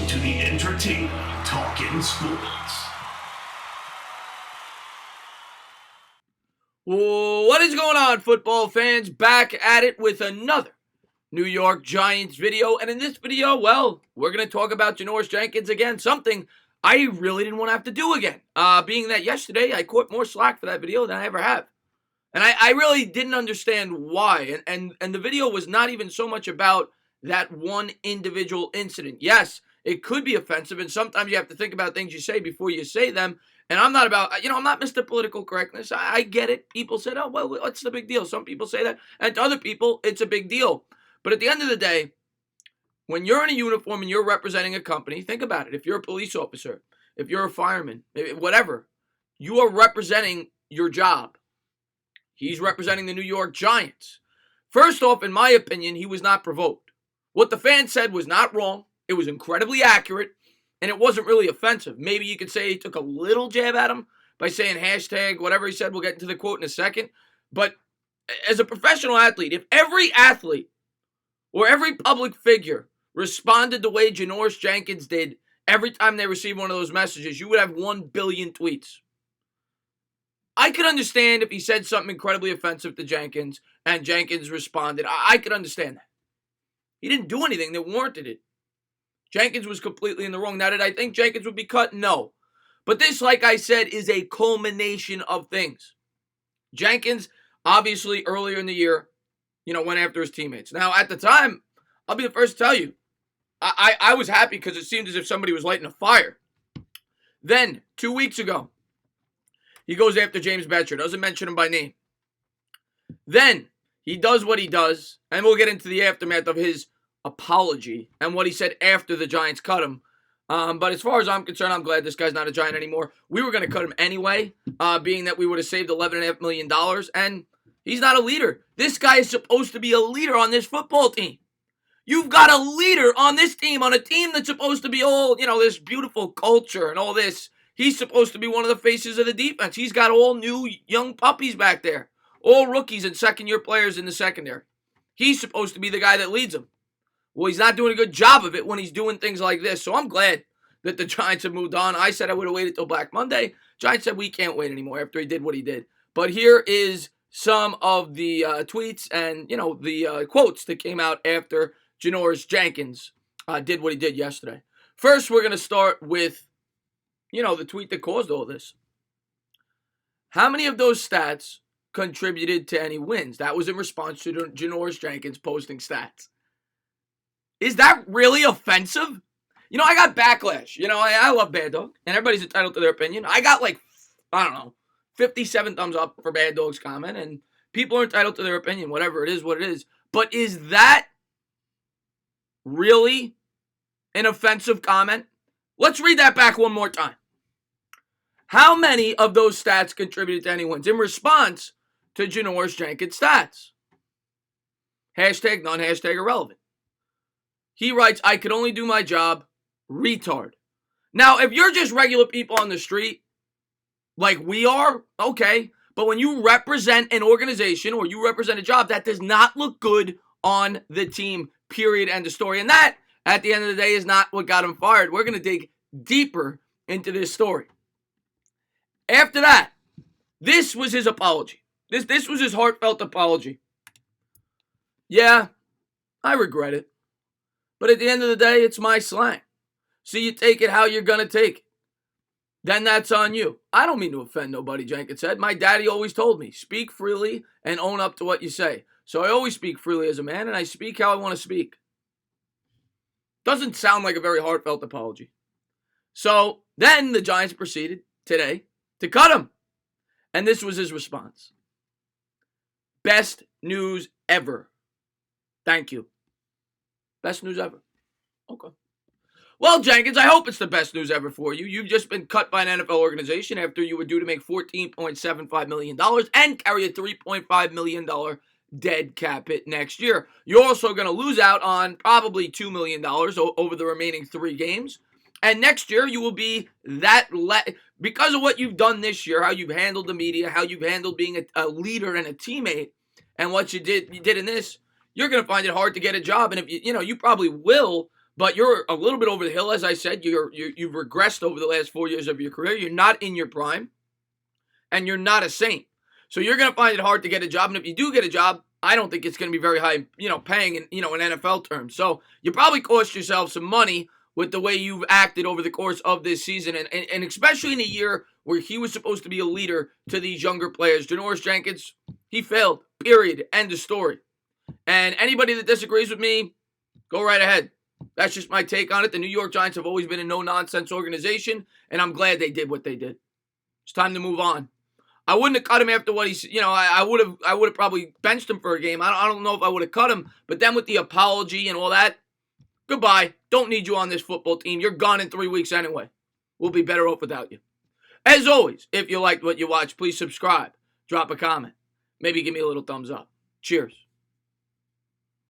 to the entertainer talking sports. What is going on, football fans? Back at it with another New York Giants video. And in this video, well, we're going to talk about Janoris Jenkins again, something I really didn't want to have to do again. Being that yesterday I caught more slack for that video than I ever have. And I really didn't understand why. And the video was not even so much about that one individual incident. Yes, it could be offensive, and sometimes you have to think about things you say before you say them. And I'm not about, I'm not Mr. Political Correctness. I get it. People said, oh, well, what's the big deal? Some people say that. And to other people, it's a big deal. But at the end of the day, when you're in a uniform and you're representing a company, think about it. If you're a police officer, if you're a fireman, whatever, you are representing your job. He's representing the New York Giants. First off, in my opinion, he was not provoked. What the fan said was not wrong. It was incredibly accurate. And it wasn't really offensive. Maybe you could say he took a little jab at him by saying hashtag, whatever he said. We'll get into the quote in a second. But as a professional athlete, if every athlete or every public figure responded the way Janoris Jenkins did every time they received one of those messages, you would have 1 billion tweets. I could understand if he said something incredibly offensive to Jenkins and Jenkins responded. I could understand that. He didn't do anything that warranted it. Jenkins was completely in the wrong. Now, did I think Jenkins would be cut? No. But this, like I said, is a culmination of things. Jenkins, obviously, earlier in the year, went after his teammates. Now, at the time, I'll be the first to tell you, I was happy because it seemed as if somebody was lighting a fire. Then, 2 weeks ago, he goes after James Betcher, doesn't mention him by name. Then, he does what he does, and we'll get into the aftermath of his apology and what he said after the Giants cut him. But as far as I'm concerned, I'm glad this guy's not a Giant anymore. We were going to cut him anyway, being that we would have saved $11.5 million, and he's not a leader. This guy is supposed to be a leader on this football team. You've got a leader on this team, on a team that's supposed to be all, this beautiful culture and all this. He's supposed to be one of the faces of the defense. He's got all new young puppies back there, all rookies and second-year players in the secondary. He's supposed to be the guy that leads them. Well, he's not doing a good job of it when he's doing things like this. So I'm glad that the Giants have moved on. I said I would have waited till Black Monday. Giants said we can't wait anymore after he did what he did. But here is some of the tweets and, the quotes that came out after Janoris Jenkins did what he did yesterday. First, we're going to start with, the tweet that caused all this. How many of those stats contributed to any wins? That was in response to Janoris Jenkins posting stats. Is that really offensive? I got backlash. I love Bad Dog, and everybody's entitled to their opinion. I got 57 thumbs up for Bad Dog's comment, and people are entitled to their opinion, whatever it is, what it is. But is that really an offensive comment? Let's read that back one more time. How many of those stats contributed to any wins? In response to Janoris Jenkins' stats. Hashtag none, hashtag irrelevant. He writes, I could only do my job, retard. Now, if you're just regular people on the street, like we are, okay. But when you represent an organization or you represent a job, that does not look good on the team, period, end of story. And that, at the end of the day, is not what got him fired. We're going to dig deeper into this story. After that, this was his apology. This was his heartfelt apology. Yeah, I regret it. But at the end of the day, it's my slang. So you take it how you're going to take it. Then that's on you. I don't mean to offend nobody, Jenkins said. My daddy always told me, speak freely and own up to what you say. So I always speak freely as a man, and I speak how I want to speak. Doesn't sound like a very heartfelt apology. So then the Giants proceeded today to cut him. And this was his response. Best news ever. Thank you. Best news ever. Okay. Well, Jenkins, I hope it's the best news ever for you. You've just been cut by an NFL organization after you were due to make $14.75 million and carry a $3.5 million dead cap hit next year. You're also going to lose out on probably $2 million over the remaining 3 games. And next year, you will be because of what you've done this year, how you've handled the media, how you've handled being a leader and a teammate, and what you did in this, you're going to find it hard to get a job. And if you probably will, But you're a little bit over the hill, as I said. You've regressed over the last 4 years of your career. You're not in your prime, and you're not a Saint. So you're going to find it hard to get a job. And if you do get a job, I don't think it's going to be very high, paying in, in NFL terms. So you probably cost yourself some money with the way you've acted over the course of this season, and especially in a year where he was supposed to be a leader to these younger players. Janoris Jenkins, he failed, period, end of story. And anybody that disagrees with me, go right ahead. That's just my take on it. The New York Giants have always been a no-nonsense organization, and I'm glad they did what they did. It's time to move on. I wouldn't have cut him after what he, I would have probably benched him for a game. I don't know if I would have cut him, but then with the apology and all that, goodbye. Don't need you on this football team. You're gone in 3 weeks anyway. We'll be better off without you. As always, if you liked what you watched, please subscribe, drop a comment, maybe give me a little thumbs up. Cheers.